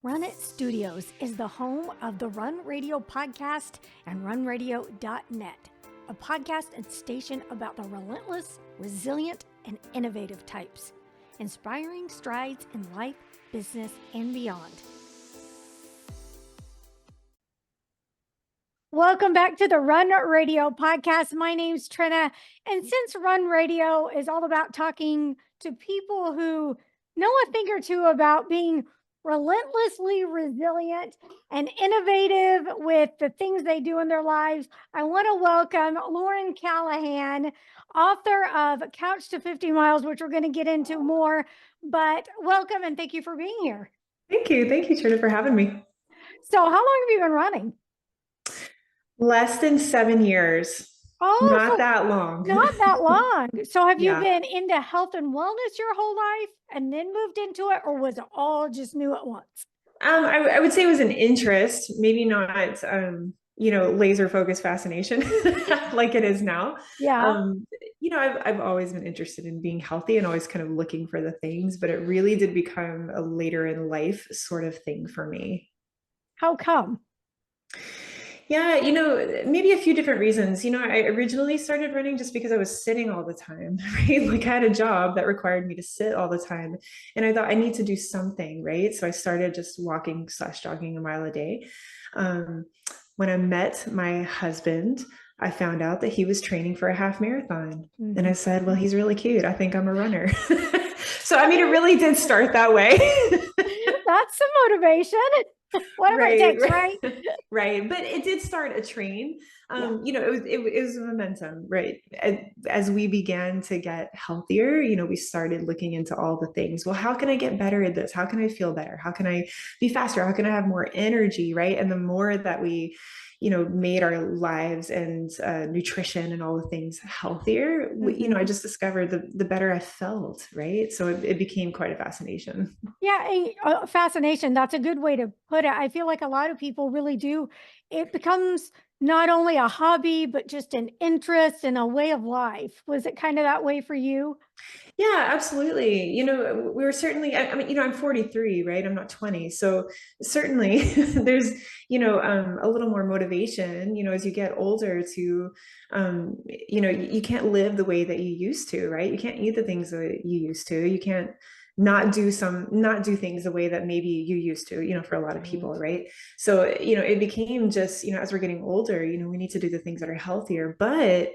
Run It Studios is the home of the Run Radio podcast and runradio.net, a podcast and station about the relentless, resilient, and innovative types, inspiring strides in life, business, and beyond. Welcome back to the Run Radio podcast. My name's Trina, and since Run Radio is all about talking to people who know a thing or two about being relentlessly resilient and innovative with the things they do in their lives, I want to welcome Lauren Callahan, author of Couch to 50 Miles, which we're going to get into more. But welcome and thank you for being here. Thank you. Thank you, Trina, for having me. So how long have you been running? Less than 7 years. Oh, not that long. Not that long. So have you been into health and wellness your whole life and then moved into it, or was it all just new at once? I would say it was an interest, maybe not, laser focused fascination like it is now. Yeah. I've always been interested in being healthy and always kind of looking for the things, but it really did become a later in life sort of thing for me. How come? Yeah, maybe a few different reasons. I originally started running just because I was sitting all the time, right? Like I had a job that required me to sit all the time. And I thought I need to do something, right? So I started just walking/jogging a mile a day. When I met my husband, I found out that he was training for a half marathon. Mm-hmm. And I said, well, he's really cute. I think I'm a runner. So, it really did start that way. That's some motivation. Whatever it takes, right? Right. But it did start a train. It was a momentum, right? As we began to get healthier, we started looking into all the things. Well, how can I get better at this? How can I feel better? How can I be faster? How can I have more energy, right? And the more that we, made our lives and nutrition and all the things healthier, mm-hmm. I just discovered the better I felt, right? So it became quite a fascination. Yeah, a fascination. That's a good way to put it. I feel like a lot of people really do. It becomes not only a hobby, but just an interest and a way of life. Was it kind of that way for you? Yeah, absolutely. We were certainly, I'm 43, right? I'm not 20. So certainly there's, a little more motivation, as you get older to, you can't live the way that you used to, right? You can't eat the things that you used to. You can't not do things the way that maybe you used to, for a lot of people, right? So, it became just, as we're getting older, we need to do the things that are healthier. But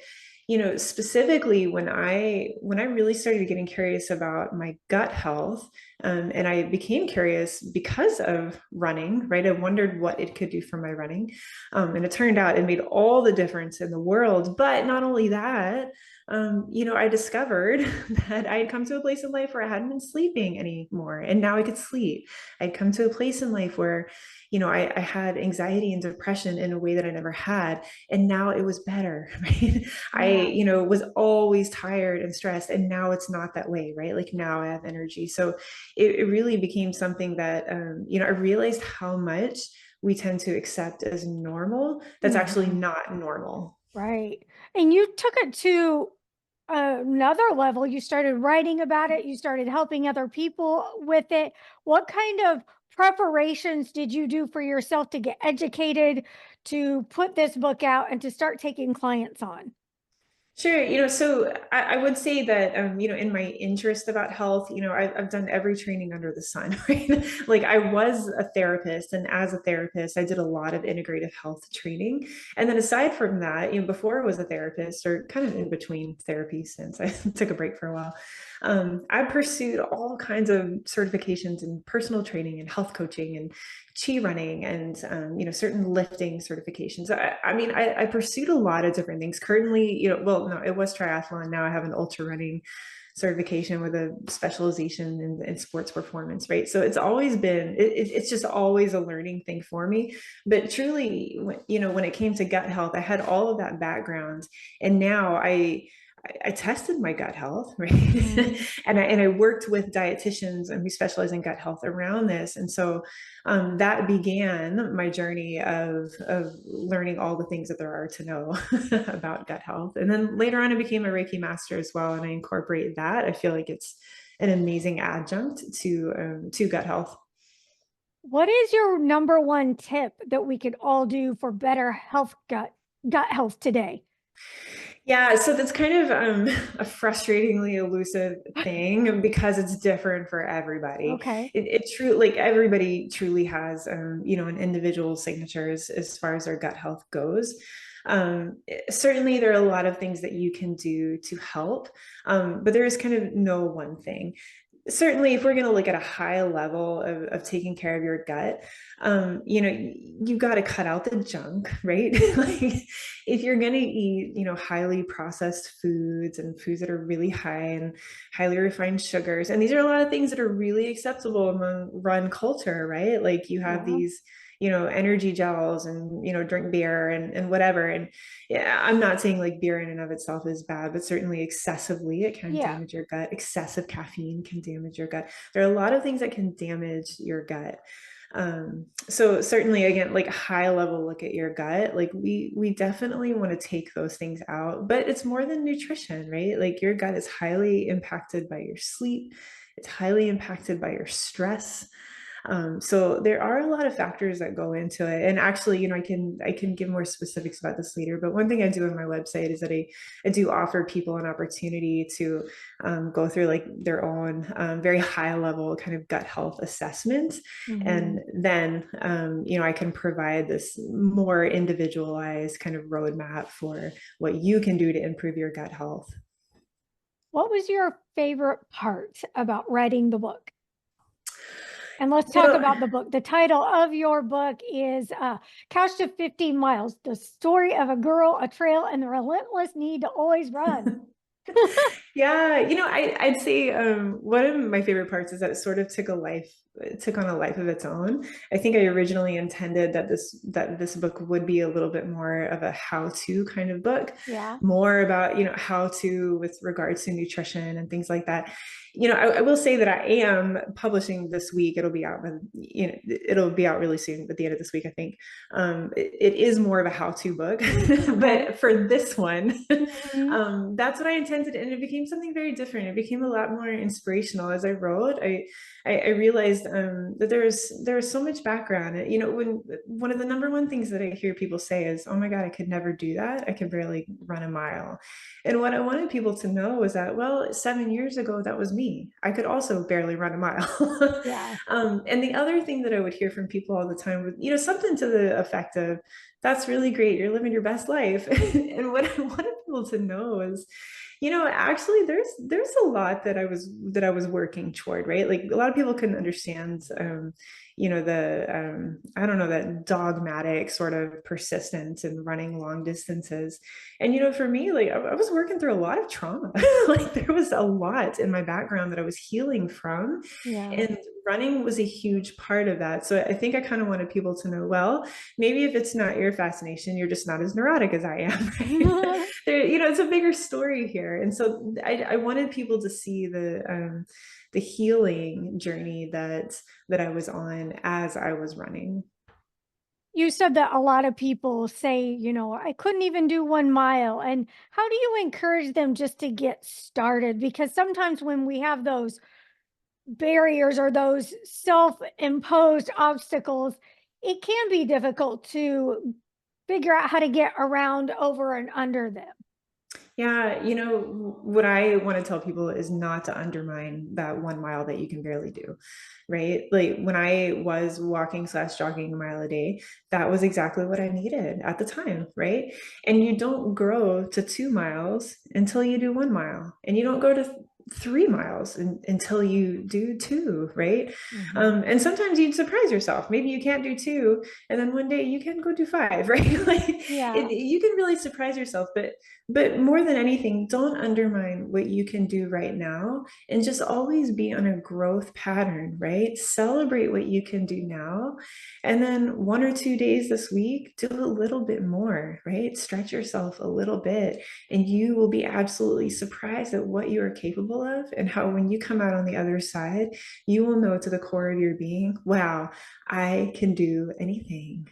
specifically when I really started getting curious about my gut health, and I became curious because of running, right? I wondered what it could do for my running. And it turned out it made all the difference in the world. But not only that, I discovered that I had come to a place in life where I hadn't been sleeping anymore, and now I could sleep. I'd come to a place in life where, I had anxiety and depression in a way that I never had, and now it was better, right? Yeah. I, was always tired and stressed, and now it's not that way, right? Like now I have energy. So it really became something that, I realized how much we tend to accept as normal that's actually not normal. Right. And you took it to another level. You started writing about it. You started helping other people with it. What kind of preparations did you do for yourself to get educated, to put this book out, and to start taking clients on? Sure. So I would say that, in my interest about health, I've done every training under the sun, right? Like I was a therapist, and as a therapist, I did a lot of integrative health training. And then aside from that, before I was a therapist, or kind of in between therapy since I took a break for a while, I pursued all kinds of certifications in personal training and health coaching and chi running and, certain lifting certifications. I pursued a lot of different things. Currently, no, it was triathlon. Now I have an ultra running certification with a specialization in sports performance, right? So it's always been, it's just always a learning thing for me. But truly, when it came to gut health, I had all of that background, and now I tested my gut health, right? and I worked with dietitians and who specialize in gut health around this. And so that began my journey of learning all the things that there are to know about gut health. And then later on, I became a Reiki master as well. And I incorporate that. I feel like it's an amazing adjunct to gut health. What is your number one tip that we could all do for better gut health today? Yeah, so that's kind of a frustratingly elusive thing because it's different for everybody. Okay. It true like everybody truly has an individual signature as far as their gut health goes. Certainly there are a lot of things that you can do to help, but there is kind of no one thing. Certainly if we're going to look at a high level of taking care of your gut, you've got to cut out the junk, right? Like if you're going to eat highly processed foods and foods that are really high in highly refined sugars, and these are a lot of things that are really acceptable among run culture, right? Like you have Yeah. these energy gels and drink beer and whatever. And yeah, I'm not saying like beer in and of itself is bad, but certainly excessively it can Yeah. damage your gut. Excessive caffeine can damage your gut. There are a lot of things that can damage your gut. So certainly again, like high level look at your gut, like we definitely want to take those things out, but it's more than nutrition, right? Like your gut is highly impacted by your sleep. It's highly impacted by your stress. So there are a lot of factors that go into it. And actually, I can give more specifics about this later. But one thing I do on my website is that I do offer people an opportunity to go through like their own very high level kind of gut health assessment. Hmm. And then, I can provide this more individualized kind of roadmap for what you can do to improve your gut health. What was your favorite part about writing the book? And let's You talk know, about the book. The title of your book is Couch to 50 Miles, the story of a girl, a trail, and the relentless need to always run. Yeah, I'd say one of my favorite parts is that it sort of took on a life of its own. I think I originally intended that this book would be a little bit more of a how-to kind of book, Yeah. more about, how to with regards to nutrition and things like that. I will say that I am publishing this week. It'll be out really soon at the end of this week, I think. It is more of a how-to book, Okay. but for this one, Hmm. that's what I intended, and it became something very different. It became a lot more inspirational as I wrote. I realized that there was so much background. When one of the number one things that I hear people say is, "Oh my God, I could never do that. I could barely run a mile." And what I wanted people to know was that, well, 7 years ago, that was me. I could also barely run a mile. Yeah. And the other thing that I would hear from people all the time was, something to the effect of, "That's really great. You're living your best life." And what I wanted people to know is, actually there's a lot that I was working toward, right? Like a lot of people couldn't understand the I don't know, that dogmatic sort of persistence in running long distances. And for me, like I was working through a lot of trauma. Like there was a lot in my background that I was healing from, Yeah. and running was a huge part of that. So I think I kind of wanted people to know, well, maybe if it's not your fascination, you're just not as neurotic as I am, right? It's a bigger story here. And so I wanted people to see the healing journey that I was on as I was running. You said that a lot of people say, I couldn't even do 1 mile. And how do you encourage them just to get started? Because sometimes when we have those barriers or those self-imposed obstacles, it can be difficult to figure out how to get around, over, and under them. Yeah, what I want to tell people is not to undermine that 1 mile that you can barely do, right? Like when I was walking slash jogging a mile a day, that was exactly what I needed at the time, right? And you don't grow to 2 miles until you do 1 mile, and you don't go to 3 miles until you do two, right? Mhm. And sometimes you'd surprise yourself. Maybe you can't do two, and then one day you can go do five, right? Like Yeah. you can really surprise yourself, but more than anything, don't undermine what you can do right now, and just always be on a growth pattern, right? Celebrate what you can do now. And then 1 or 2 days this week, do a little bit more, right? Stretch yourself a little bit, and you will be absolutely surprised at what you are capable of, and how when you come out on the other side, you will know to the core of your being, wow, I can do anything.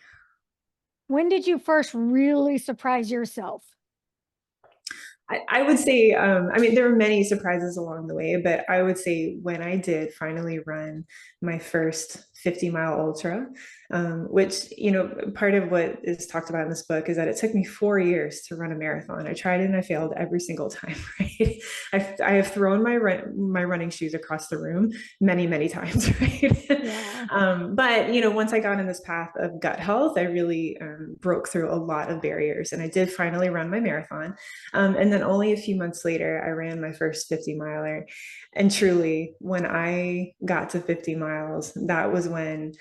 When did you first really surprise yourself? I would say, I mean, there were many surprises along the way, but I would say when I did finally run my first 50-mile ultra, which, part of what is talked about in this book is that it took me 4 years to run a marathon. I tried it and I failed every single time, right? I have thrown my running shoes across the room many, many times, right? Yeah. But, once I got in this path of gut health, I really broke through a lot of barriers, and I did finally run my marathon. And then only a few months later, I ran my first 50 miler. And truly, when I got to 50 miles, that was when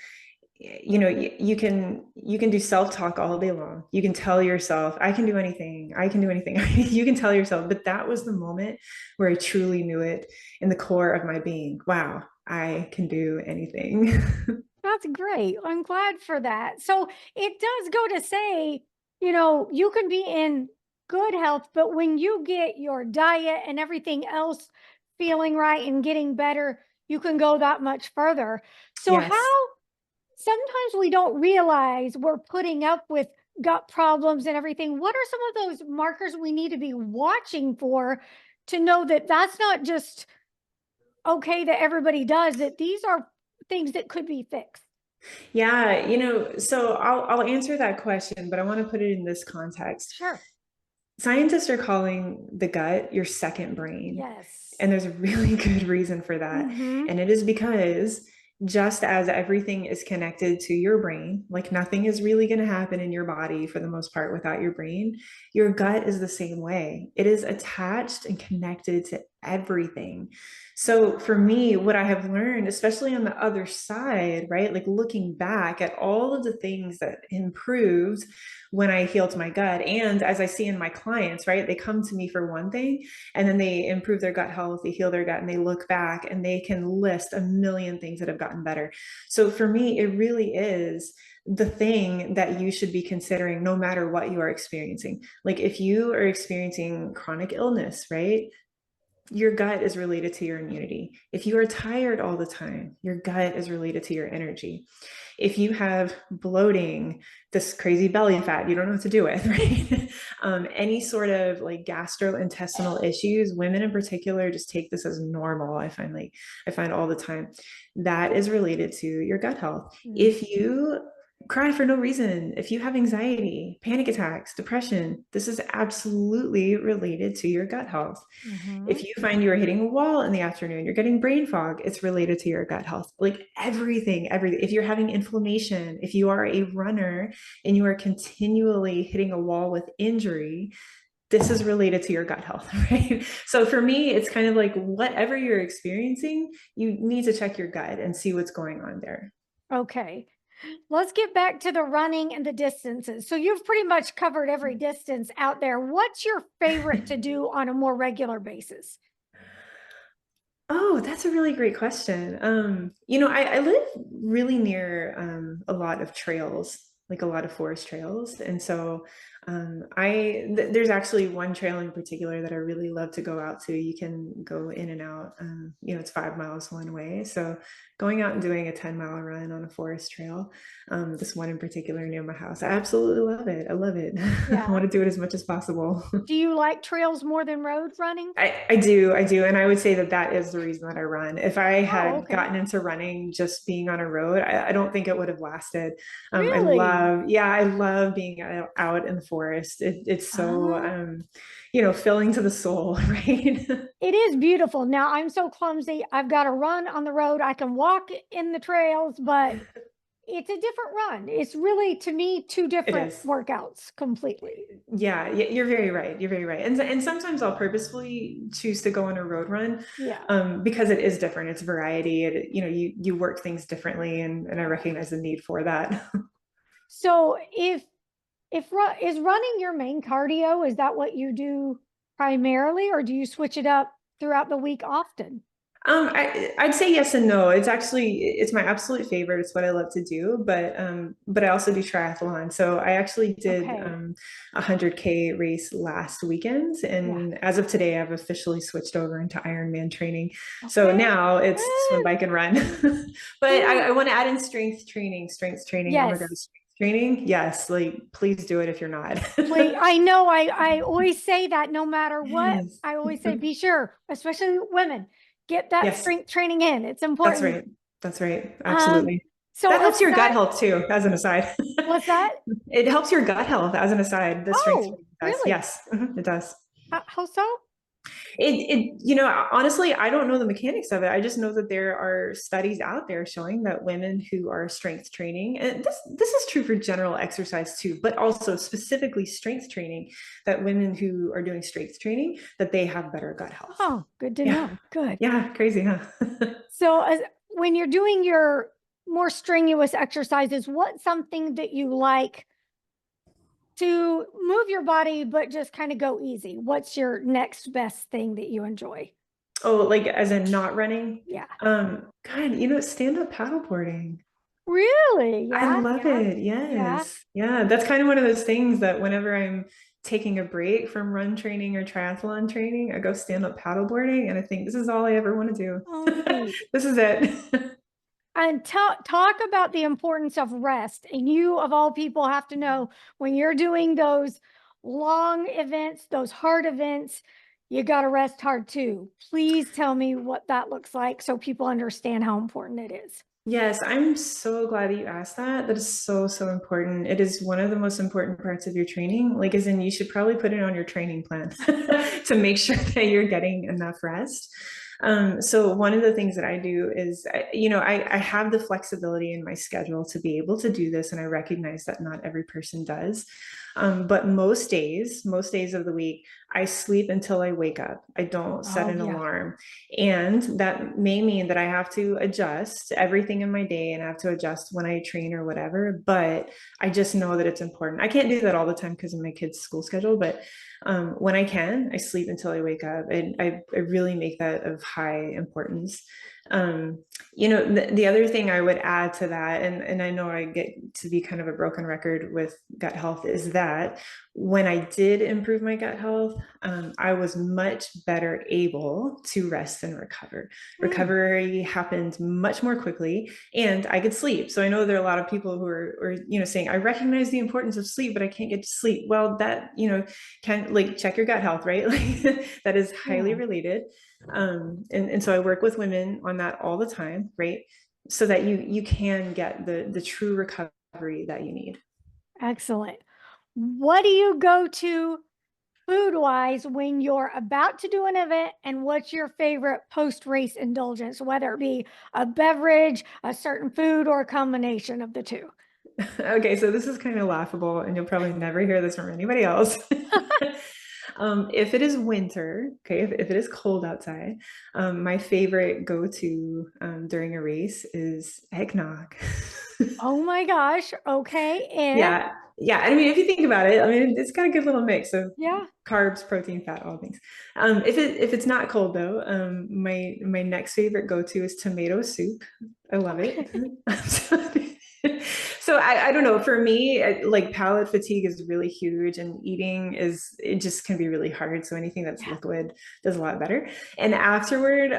you can do self-talk all day long. You can tell yourself, I can do anything, I can do anything. You can tell yourself, but that was the moment where I truly knew it in the core of my being. Wow, I can do anything. That's great. I'm glad for that. So it does go to say, you can be in good health, but when you get your diet and everything else feeling right and getting better, you can go that much further. So, Yes. how sometimes we don't realize we're putting up with gut problems and everything. What are some of those markers we need to be watching for to know that that's not just okay that everybody does, that these are things that could be fixed? Yeah, so I'll answer that question, but I want to put it in this context. Sure. Scientists are calling the gut your second brain. Yes. And there's a really good reason for that. Mm-hmm. And it is because just as everything is connected to your brain, like nothing is really going to happen in your body for the most part without your brain, your gut is the same way. It is attached and connected to everything. So for me, what I have learned, especially on the other side, right, like looking back at all of the things that improved when I healed my gut, and as I see in my clients, right, they come to me for one thing and then they improve their gut health, they heal their gut, and they look back and they can list a million things that have gotten better. So for me, it really is the thing that you should be considering no matter what you are experiencing. Like if you are experiencing chronic illness, right? Your gut is related to your immunity. If you are tired all the time, your gut is related to your energy. If you have bloating, this crazy belly fat you don't know what to do with, right? Any sort of like gastrointestinal issues, women in particular just take this as normal. I find all the time that is related to your gut health. If you cry for no reason, if you have anxiety, panic attacks, depression, this is absolutely related to your gut health. Mm-hmm. If you find you're hitting a wall in the afternoon, you're getting brain fog, it's related to your gut health. Like everything. If you're having inflammation, if you are a runner and you are continually hitting a wall with injury, this is related to your gut health, right? So for me, it's kind of like whatever you're experiencing, you need to check your gut and see what's going on there. Okay. Let's get back to the running and the distances. So you've pretty much covered every distance out there. What's your favorite to do on a more regular basis? Oh, that's a really great question. I live really near a lot of trails, like a lot of forest trails. And so there's actually one trail in particular that I really love to go out to. You can go in and out, it's 5 miles one way. So going out and doing a 10-mile run on a forest trail, this one in particular near my house, I absolutely love it. I love it. I Yeah. want to do it as much as possible. Do you like trails more than road running? I do. And I would say that is the reason that I run. If I Oh, had okay. gotten into running just being on a road, I don't think it would have lasted. Really? I love being out in the forest. It's so, Ah, filling to the soul, right? it is beautiful. Now, I'm so clumsy. I've got to run on the road. I can walk in the trails, but it's a different run. It's really, to me, two It different is. workouts completely. Yeah, you're very right. You're very right. And sometimes I'll purposefully choose to go on a road run, Yeah. because it is different. It's variety. You work things differently, and I recognize the need for that. So is running your main cardio? Is that what you do primarily, or do you switch it up throughout the week often? I'd say yes and no. It's my absolute favorite. It's what I love to do, but I also do triathlon. So I actually did Okay. 100K race last weekend, Yeah. and as of today, I've officially switched over into Ironman training. So Okay. now it's swim, Eh, bike, and run. But ooh, I want to add in strength training. Strength training. Oh my God, yes. strength training. Yes, like please do it if you're not. Please. I know I always say that no matter what. Yes. I always say be sure, especially women, get that Yes, strength training in. It's that's important. right. That's right. Um, Absolutely. So That helps your gut aside, health too, as an aside. what's that? It helps your gut health, as an aside. The strength Oh, training does. really? Yes, it does. How so? Honestly, I don't know the mechanics of it. I just know that there are studies out there showing that women who are strength training, and this is true for general exercise too, but also specifically strength training, that women who are doing strength training, that they have better gut health. Oh, good to Yeah. know. Good. Yeah, crazy, huh? So when you're doing your more strenuous exercises, what's something that you like to move your body, but just kind of go easy? What's your next best thing that you enjoy? Oh, like as in not running? Yeah. God, stand-up paddleboarding. Really? I Yeah. love Yeah. it. Yeah. Yes. Yeah. That's kind of one of those things that whenever I'm taking a break from run training or triathlon training, I go stand up paddleboarding and I think this is all I ever want to Oh, do. neat. This is it. And talk about the importance of rest. And you, of all people, have to know when you're doing those long events, those hard events, you got to rest hard too. Please tell me what that looks like so people understand how important it is. Yes, I'm so glad that you asked that. That is so, so important. It is one of the most important parts of your training. Like, as in, you should probably put it on your training plan to make sure that you're getting enough rest. So one of the things that I do is, I have the flexibility in my schedule to be able to do this, and I recognize that not every person does. But most days of the week, I sleep until I wake up. I don't set Oh, an yeah. alarm. And that may mean that I have to adjust everything in my day and I have to adjust when I train or whatever. But I just know that it's important. I can't do that all the time because of my kids' school schedule, but when I can, I sleep until I wake up. And I really make that of high importance. The other thing I would add to that, and I know I get to be kind of a broken record with gut health, is that when I did improve my gut health, I was much better able to rest and recover. Recovery happened much more quickly, and I could sleep. So I know there are a lot of people who are saying, I recognize the importance of sleep, but I can't get to sleep. Well, that can, like, check your gut health, right? Like, that is highly Yeah. related. And so I work with women on that all the time, right? So that you can get the true recovery that you need. Excellent. What do you go to food wise when you're about to do an event? And what's your favorite post race indulgence, whether it be a beverage, a certain food, or a combination of the two? Okay, so this is kind of laughable, and you'll probably never hear this from anybody else. If it is winter, okay, if it is cold outside, my favorite go-to during a race is eggnog. Oh my gosh. Okay. And Yeah, yeah. I mean, if you think about it, I mean, it's got a good little mix of yeah. carbs, protein, fat, all things. If it's not cold though, my next favorite go-to is tomato soup. I love it. Okay. So I don't know. For me, like, palate fatigue is really huge, and eating it just can be really hard. So anything that's Yeah. liquid does a lot better. And afterward,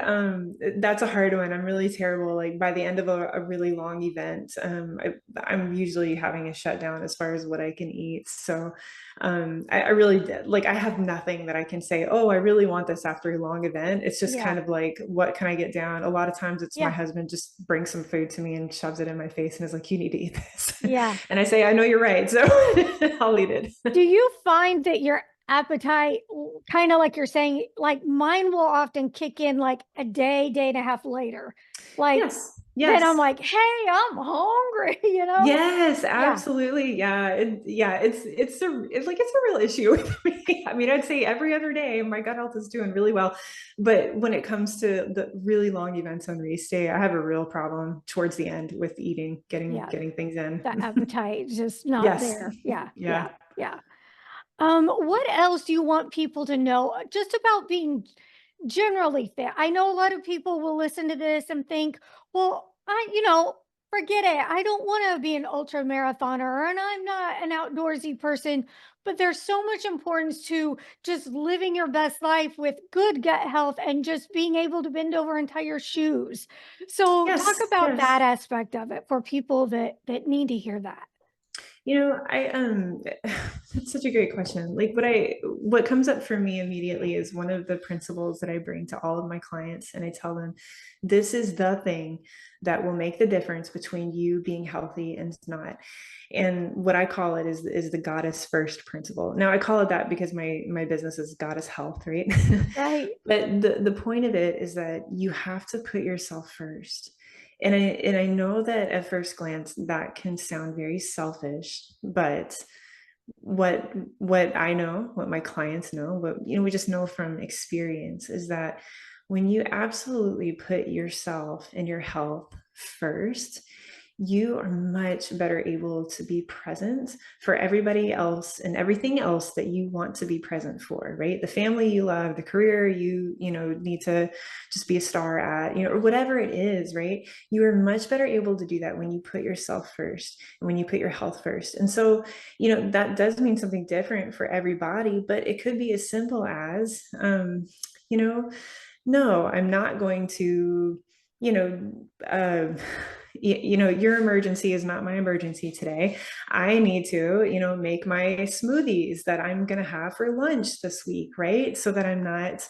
that's a hard one. I'm really terrible. Like, by the end of a really long event, I'm usually having a shutdown as far as what I can eat. So I really did, like, I have nothing that I can say, oh, I really want this after a long event. It's just Yeah. kind of like, what can I get down? A lot of times it's my Yeah. husband just brings some food to me and shoves it in my face and is like, you need to eat this. Yeah. And I say, I know you're right. So I'll eat it. Do you find that your appetite, kind of like you're saying, like mine will often kick in like a day and a half later? Like, Yes. then I'm Yes. like, hey, I'm hungry, you know? Yes, Yeah. absolutely. Yeah. It's a real issue with me. I mean, I'd say every other day my gut health is doing really well. But when it comes to the really long events on race day, I have a real problem towards the end with eating, getting Yeah. getting things in. The appetite is just not Yes. there. Yeah. Yeah. Yeah. Yeah. What else do you want people to know just about being generally fit? I know a lot of people will listen to this and think, well, forget it. I don't want to be an ultra marathoner and I'm not an outdoorsy person, but there's so much importance to just living your best life with good gut health and just being able to bend over and tie your shoes. So talk Yes. about Yes. that aspect of it for people that need to hear that. That's such a great question. Like what comes up for me immediately is one of the principles that I bring to all of my clients, and I tell them, this is the thing that will make the difference between you being healthy and not. And what I call it is the goddess first principle. Now I call it that because my business is Goddess Health, right? Right. But the point of it is that you have to put yourself first. And I know that at first glance that can sound very selfish, but what I know, what my clients know, what we just know from experience is that when you absolutely put yourself and your health first, you are much better able to be present for everybody else and everything else that you want to be present for, right? The family you love, the career you need to just be a star at, or whatever it is, right? You are much better able to do that when you put yourself first and when you put your health first. And so, that does mean something different for everybody, but it could be as simple as, no, I'm not going to, you know, uh, your emergency is not my emergency today. I need to, make my smoothies that I'm going to have for lunch this week, right? So that I'm not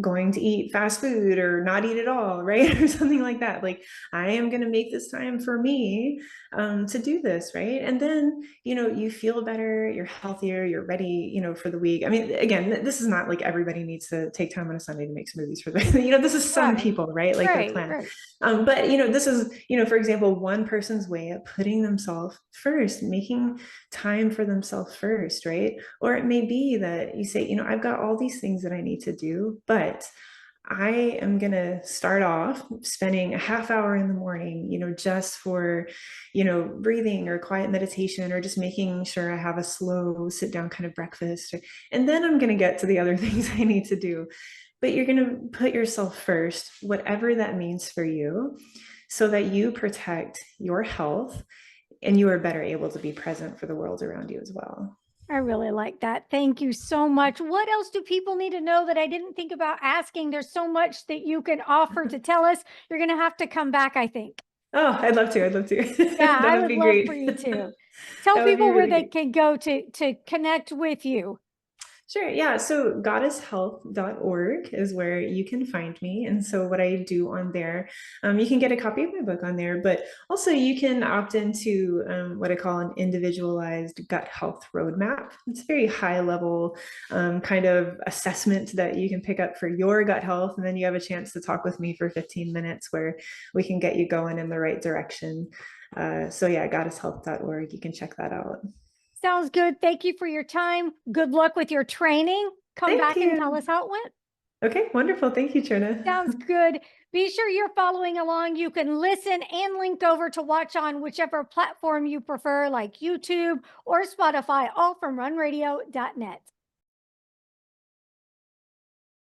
going to eat fast food or not eat at all, right? Or something like that. Like, I am going to make this time for me to do this, right? And then, you feel better, you're healthier, you're ready, for the week. I mean, again, this is not like everybody needs to take time on a Sunday to make smoothies for the, this is some Right. people, right? Like their Right. plan. Right. But this is, for example, one person's way of putting themselves first, making time for themselves first, right? Or it may be that you say, I've got all these things that I need to do, but I am going to start off spending a half hour in the morning, just for, breathing or quiet meditation, or just making sure I have a slow sit down kind of breakfast. And then I'm going to get to the other things I need to do. But you're going to put yourself first, whatever that means for you, so that you protect your health and you are better able to be present for the world around you as well. I really like that. Thank you so much. What else do people need to know that I didn't think about asking? There's so much that you can offer to tell us. You're going to have to come back, I think. Oh, I'd love to. I'd love to. Yeah, That I would would be love great. for you to. Tell That would be people where really they great. can go to connect with you. Sure. Yeah. So goddesshealth.org is where you can find me. And so what I do on there, you can get a copy of my book on there, but also you can opt into what I call an individualized gut health roadmap. It's a very high level kind of assessment that you can pick up for your gut health. And then you have a chance to talk with me for 15 minutes where we can get you going in the right direction. So yeah, goddesshealth.org. You can check that out. Sounds good. Thank you for your time. Good luck with your training. Come Thank back and tell you. us how it went. Okay, wonderful. Thank you, Trina. Sounds good. Be sure you're following along. You can listen and link over to watch on whichever platform you prefer, like YouTube or Spotify, all from runradio.net.